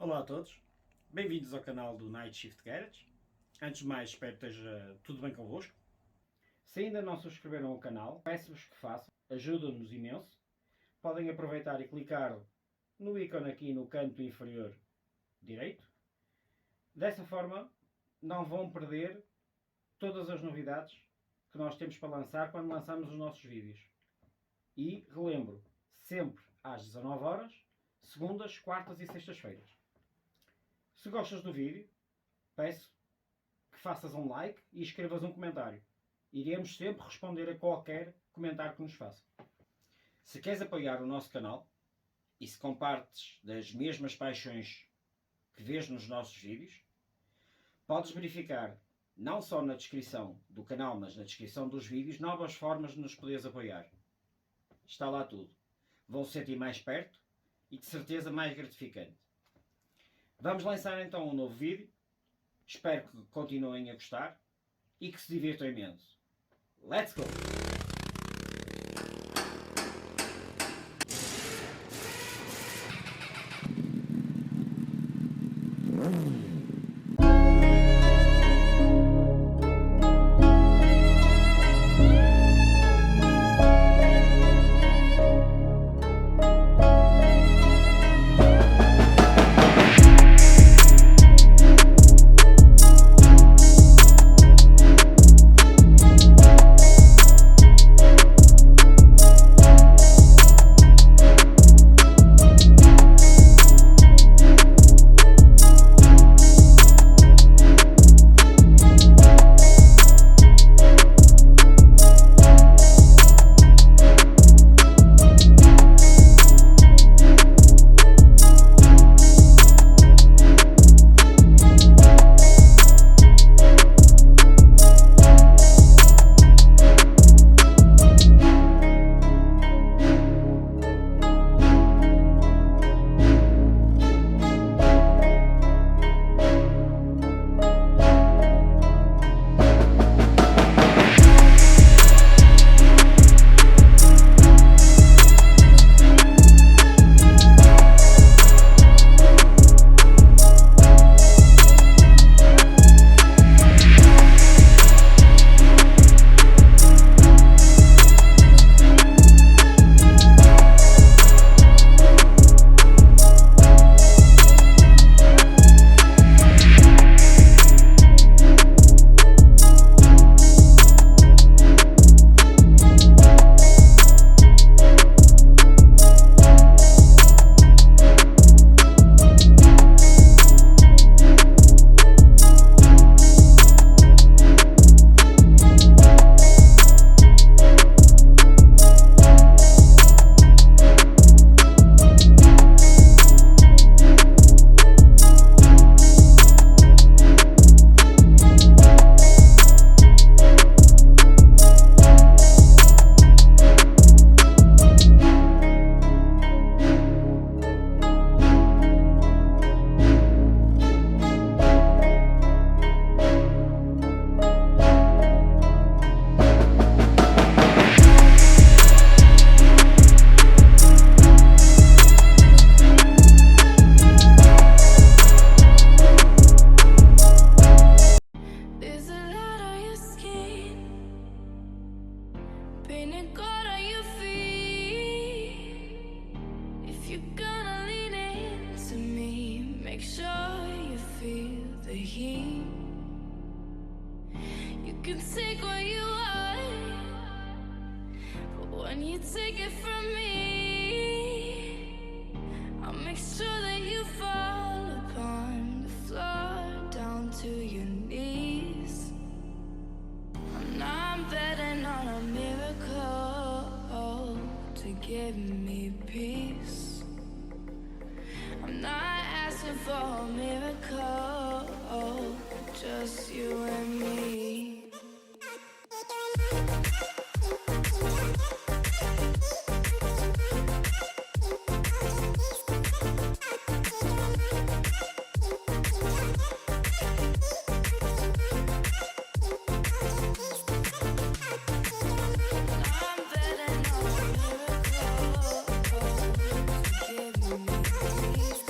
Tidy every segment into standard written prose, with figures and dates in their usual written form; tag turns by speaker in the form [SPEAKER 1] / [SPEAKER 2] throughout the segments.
[SPEAKER 1] Olá a todos, bem-vindos ao canal do Night Shift Garage. Antes de mais, espero que esteja tudo bem convosco. Se ainda não subscreveram o canal, peço-vos que façam, ajuda-nos imenso. Podem aproveitar e clicar no ícone aqui no canto inferior direito. Dessa forma, não vão perder todas as novidades que nós temos para lançar quando lançamos os nossos vídeos. E relembro, sempre às 19 horas, segundas, quartas e sextas-feiras. Se gostas do vídeo, peço que faças um like e escrevas um comentário. Iremos sempre responder a qualquer comentário que nos faça. Se queres apoiar o nosso canal e se compartes das mesmas paixões que vês nos nossos vídeos, podes verificar, não só na descrição do canal, mas na descrição dos vídeos, novas formas de nos poderes apoiar. Está lá tudo. Vão se sentir mais perto e de certeza mais gratificante. Vamos lançar então um novo vídeo. Espero que continuem a gostar e que se divirtam imenso. Let's go!
[SPEAKER 2] Make sure you feel the heat. You can take what you want, but when you take it from me, I'll make sure that you fall upon the floor down to your knees. And I'm betting on a miracle to give me peace. I'm not asking for a miracle, just you and me. I'm betting on a miracle to give me peace.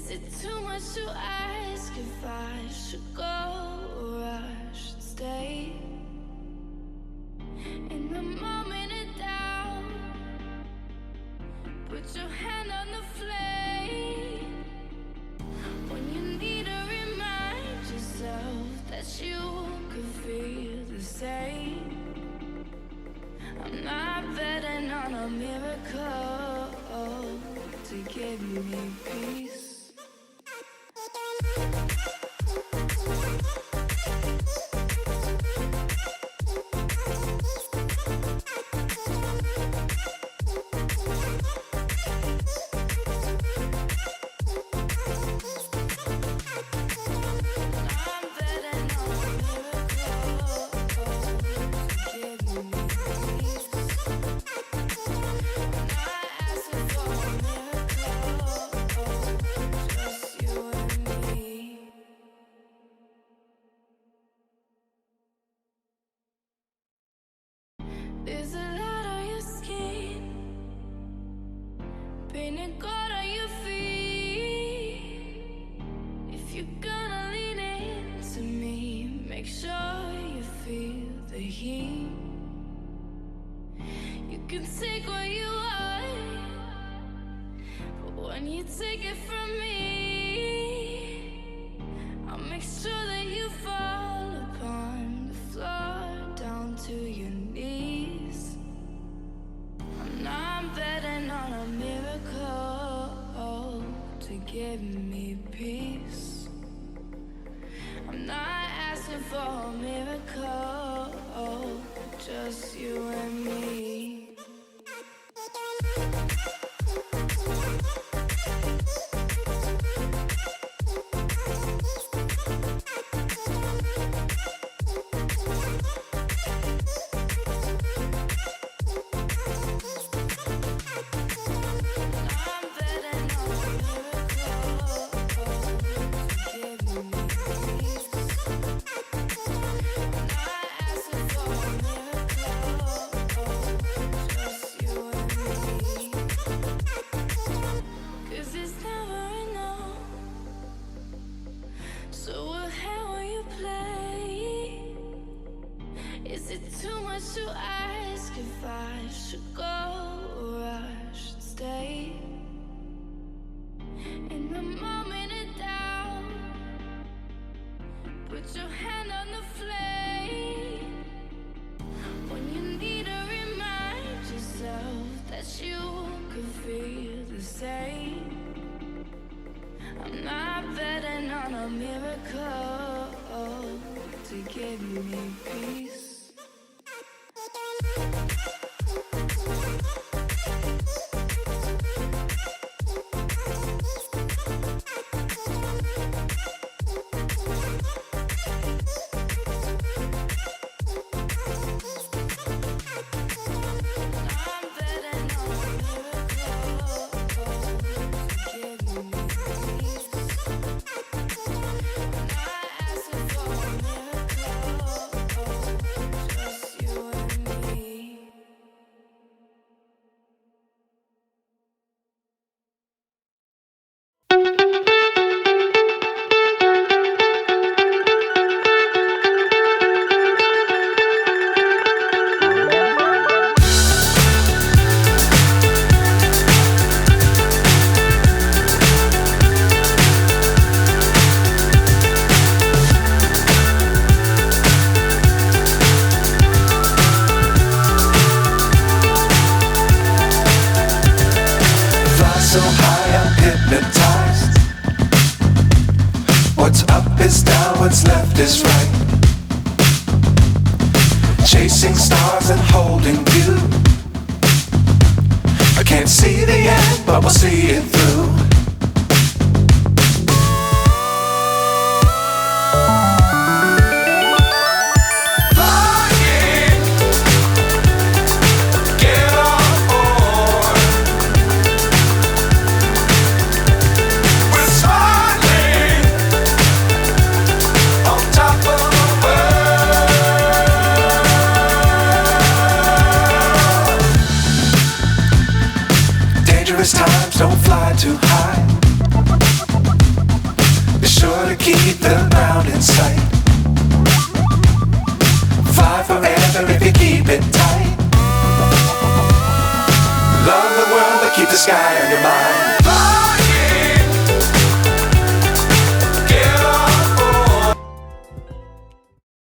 [SPEAKER 2] Is it too much to ask if I should go or I should stay? In the moment of doubt, put your hand on the flame. When you need to remind yourself that you could feel the same. I'm not betting on a miracle to give me peace. There's a lot on your skin, painted gold on your feet. If you're gonna lean into me, make sure you feel the heat. You can take what you want, but when you take it from me, I'll make sure that you fall upon the floor down to your knees. I'm not betting on a miracle to give me peace. I'm not asking for a miracle, just you and me. Is it too much to ask if I should go or I should stay? In the moment of doubt, put your hand on the flame. When you need to remind yourself that you could feel the same. I'm not betting on a miracle to give me peace.
[SPEAKER 3] So high I'm hypnotized. What's up is down, what's left is right. Chasing stars and holding you. I can't see the end, but we'll see it through. Times don't fly too high. keep the ground in sight. Fly forever if you keep it tight. Love the world but keep the sky on your mind. Fly